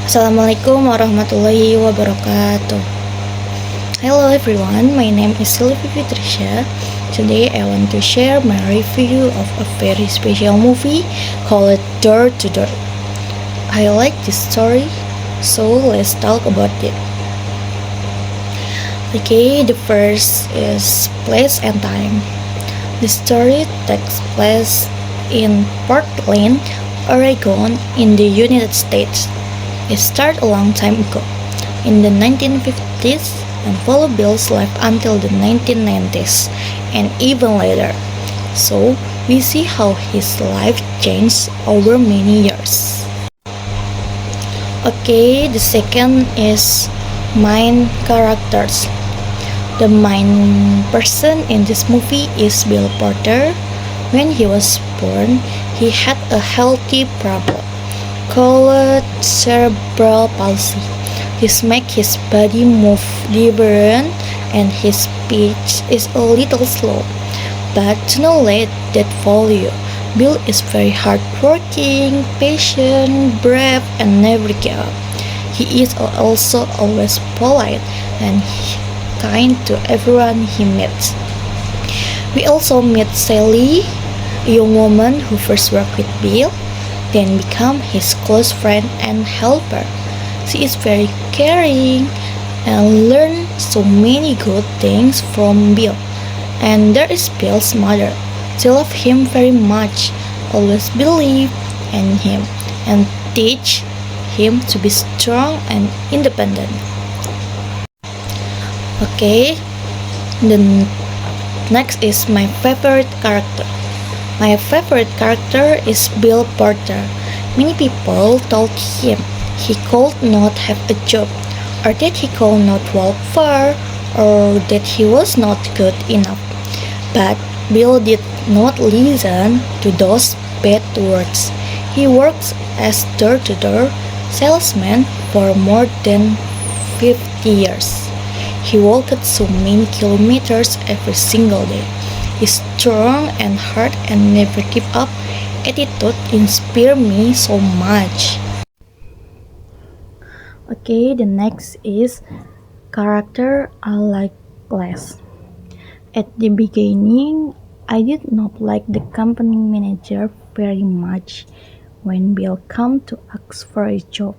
Assalamualaikum warahmatullahi wabarakatuh. Hello everyone, my name is Sylvie Fitricia. Today I want to share my review of a very special movie called Door to Door. I like this story, so let's talk about it. Okay, the first is place and time. The story takes place in Portland, Oregon, in the United States. It started a long time ago, in the 1950s, and followed Bill's life until the 1990s, and even later. So, we see how his life changed over many years. Okay, the second is main characters. The main person in this movie is Bill Porter. When he was born, he had a healthy problem called cerebral palsy. This makes his body move different and his speech is a little slow. But to not let that fool you, Bill is very hardworking, patient, brave, and never give up. He is also always polite and kind to everyone he meets. We also meet Sally, a young woman who first worked with Bill, then become his close friend and helper. She is very caring and learn so many good things from Bill. And there is Bill's mother. She loves him very much, always believe in him and teach him to be strong and independent. Okay, the next is my favorite character. My favorite character is Bill Porter. Many people told him he could not have a job, or that he could not walk far, or that he was not good enough. But Bill did not listen to those bad words. He works as door-to-door salesman for more than 50 years. He walked so many kilometers every single day. His strong and hard and never give up attitude inspire me so much. Okay, the next is character I like less. At the beginning, I did not like the company manager very much. When Bill came to ask for a job,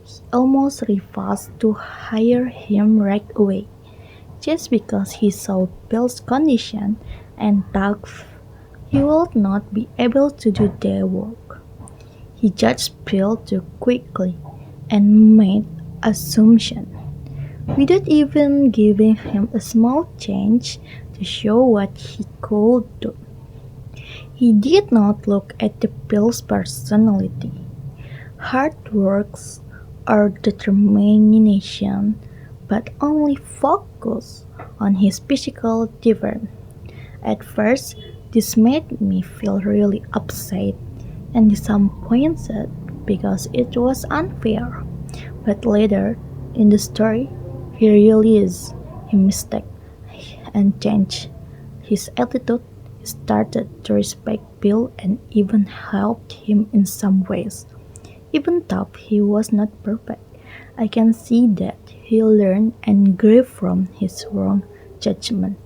he almost refused to hire him right away, just because he saw Bill's condition and thought he would not be able to do their work. He judged Bill too quickly and made assumptions, without even giving him a small chance to show what he could do. He did not look at the Bill's personality, hard works, or determination, but only focused on his physical difference. At first, this made me feel really upset and disappointed because it was unfair. But later in the story, he realized his mistake and changed his attitude. He started to respect Bill and even helped him in some ways. Even though he was not perfect, I can see that he learned and grew from his wrong judgment.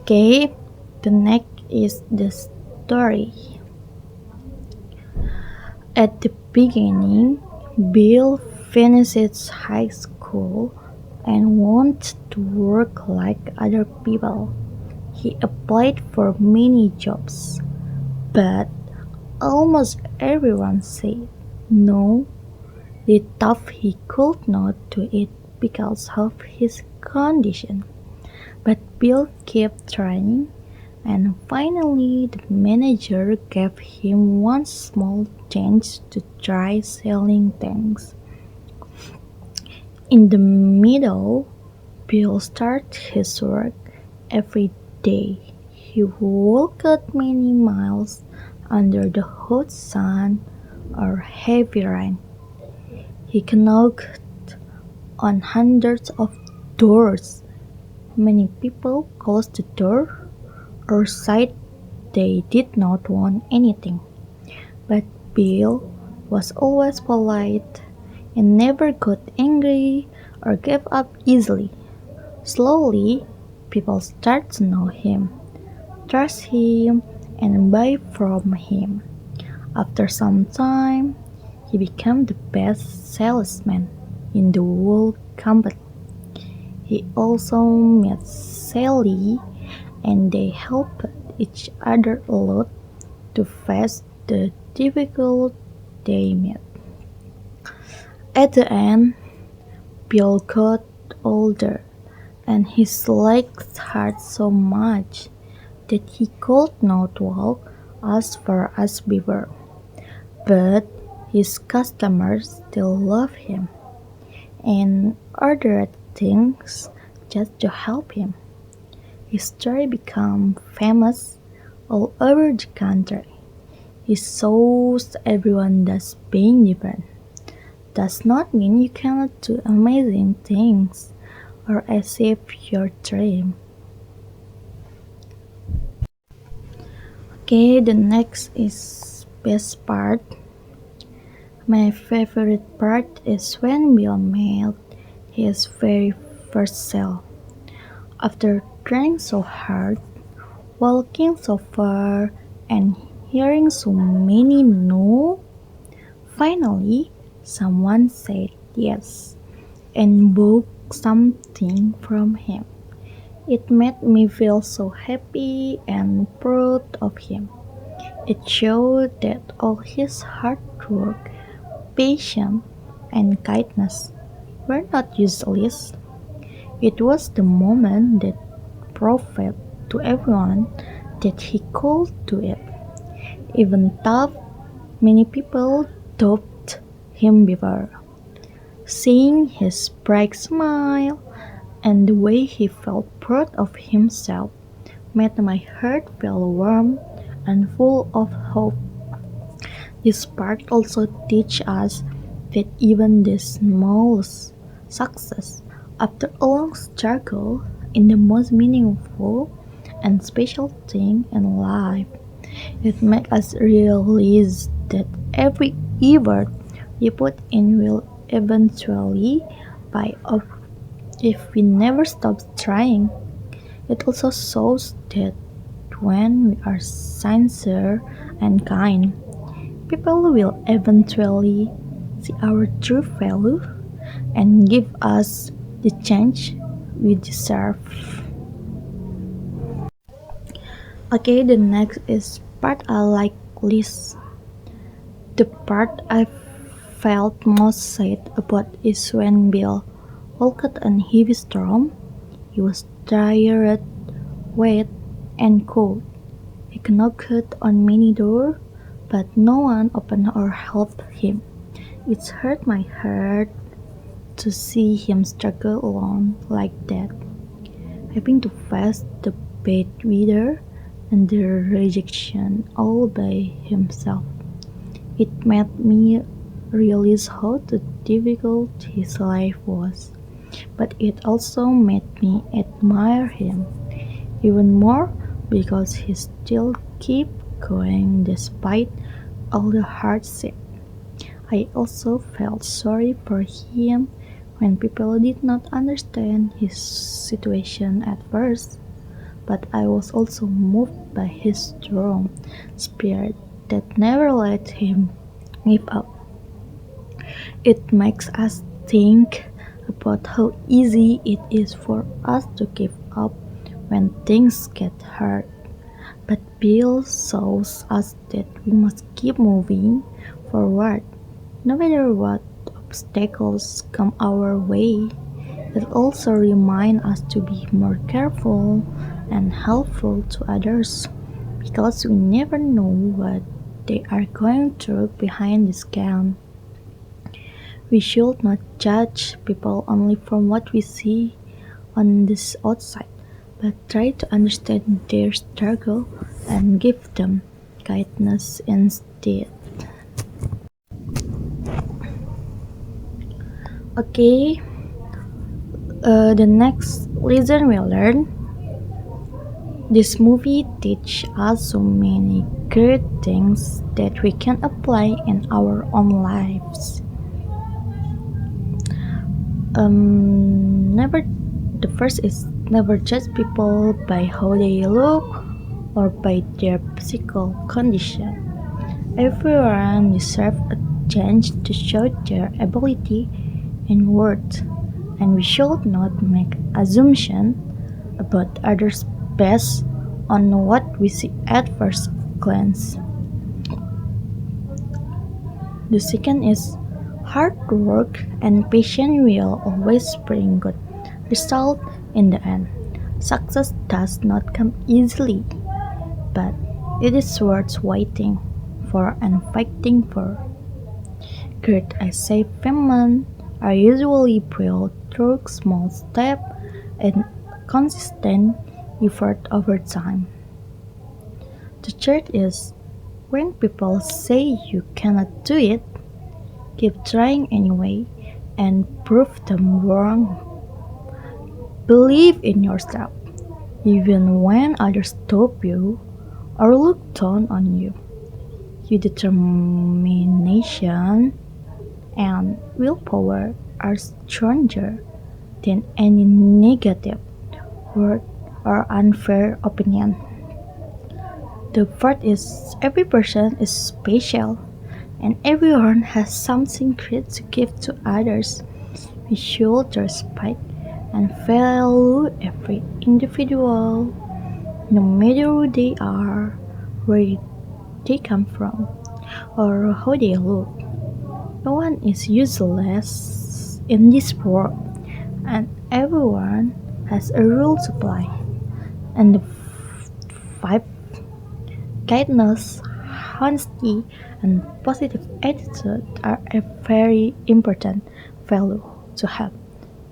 Okay, the next is the story. At the beginning, Bill finishes high school and wants to work like other people. He applied for many jobs, but almost everyone said no. They thought he could not do it because of his condition. But Bill kept trying, and finally the manager gave him one small chance to try selling things. In the middle, Bill started his work every day. He walked many miles under the hot sun or heavy rain. He knocked on hundreds of doors. Many people closed the door or said they did not want anything. But Bill was always polite and never got angry or gave up easily. Slowly, people start to know him, trust him, and buy from him. After some time, he became the best salesman in the whole company. He also met Sally, and they helped each other a lot to face the difficult they met. At the end, Bill got older, and his legs hurt so much that he could not walk as far as before. But his customers still loved him and ordered things just to help him. His story became famous all over the country. It shows everyone that being different does not mean you cannot do amazing things or achieve your dream. Okay, the next is best part. My favorite part is when Bill made his very first sale. After trying so hard, walking so far, and hearing so many no, finally someone said yes and bought something from him. It made me feel so happy and proud of him. It showed that all his hard work, patience, and kindness were not useless. It was the moment that proved to everyone that he could do it. Even though many people doubted him before. Seeing his bright smile and the way he felt proud of himself made my heart feel warm and full of hope. This part also teaches us that even the smallest success after a long struggle in the most meaningful and special thing in life. It makes us realize that every effort we put in will eventually pay off if we never stop trying. It also shows that when we are sincere and kind, people will eventually see our true value and give us the change we deserve. Okay, the next is part I like least. The part I felt most sad about is when Bill walked on heavy storm. He was tired, wet, and cold. He knocked on many doors, but no one opened or helped him. It hurt my heart to see him struggle alone like that, having to face the bad weather and the rejection all by himself. It made me realize how difficult his life was, but it also made me admire him even more because he still kept going despite all the hardship. I also felt sorry for him when people did not understand his situation at first, but I was also moved by his strong spirit that never let him give up. It makes us think about how easy it is for us to give up when things get hard. But Bill shows us that we must keep moving forward no matter what obstacles come our way. It also reminds us to be more careful and helpful to others because we never know what they are going through behind the scan. We should not judge people only from what we see on this outside, but try to understand their struggle and give them kindness instead. Okay, the next lesson we learn. This movie teaches us so many great things that we can apply in our own lives. Never. The first is never judge people by how they look or by their physical condition. Everyone deserves a chance to show their ability and worth, and we should not make assumptions about others based on what we see at first glance. The second is hard work and patience will always bring good result in the end. Success does not come easily, but it is worth waiting for and fighting for. Great achievements are usually built through small steps and consistent effort over time. The third is when people say you cannot do it, keep trying anyway and prove them wrong. Believe in yourself, even when others stop you or look down on you. Your determination and willpower are stronger than any negative word or unfair opinion. The fourth is every person is special and everyone has something great to give to others. We should respect and value every individual, no matter who they are, where they come from, or how they look. No one is useless in this world, and everyone has a role to play. And the five kindness, honesty, and positive attitude are a very important value to have.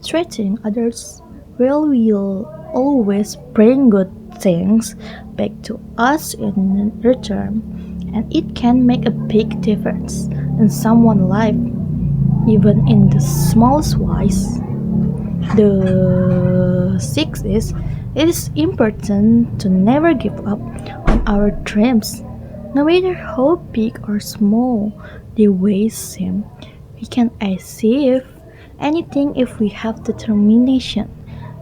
Treating others well will always bring good things back to us in return, and it can make a big difference in someone's life, even in the smallest ways. The sixth is it is important to never give up on our dreams. No matter how big or small they may seem, we can achieve anything if we have determination,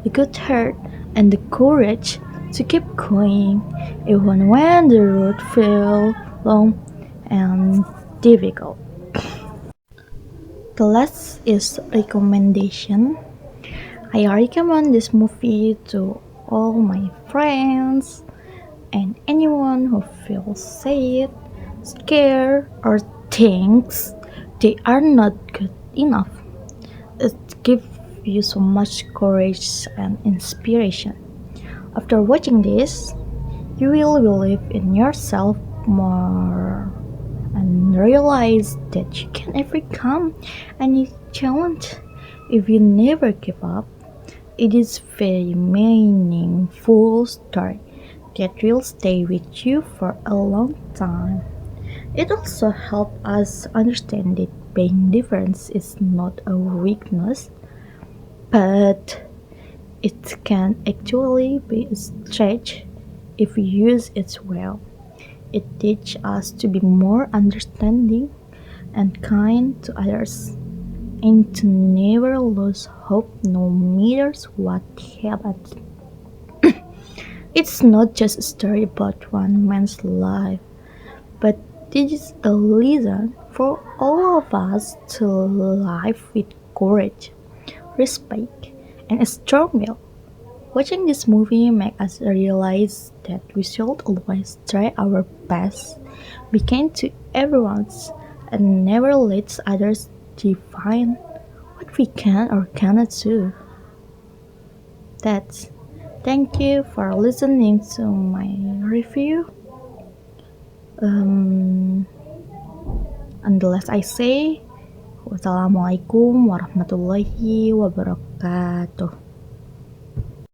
the good heart, and the courage to keep going, even when the road feels long and difficult. The last is recommendation. I recommend this movie to all my friends and anyone who feels sad, scared, or thinks they are not good enough. It gives you so much courage and inspiration. After watching this, you will believe in yourself more and realize that you can overcome any challenge if you never give up. It is very meaningful story that will stay with you for a long time. It also helps us understand that being different is not a weakness, but it can actually be a strength if we use it well. It teaches us to be more understanding and kind to others, and to never lose hope no matter what happens. It's not just a story about one man's life, but it is a lesson for all of us to live with courage, respect, and a strong will. Watching this movie makes us realize that we should always try our best, be kind to everyone, and never let others define what we can or cannot do. That's thank you for listening to my review. Um, and the last I say, wassalamualaikum warahmatullahi wabarakatuh.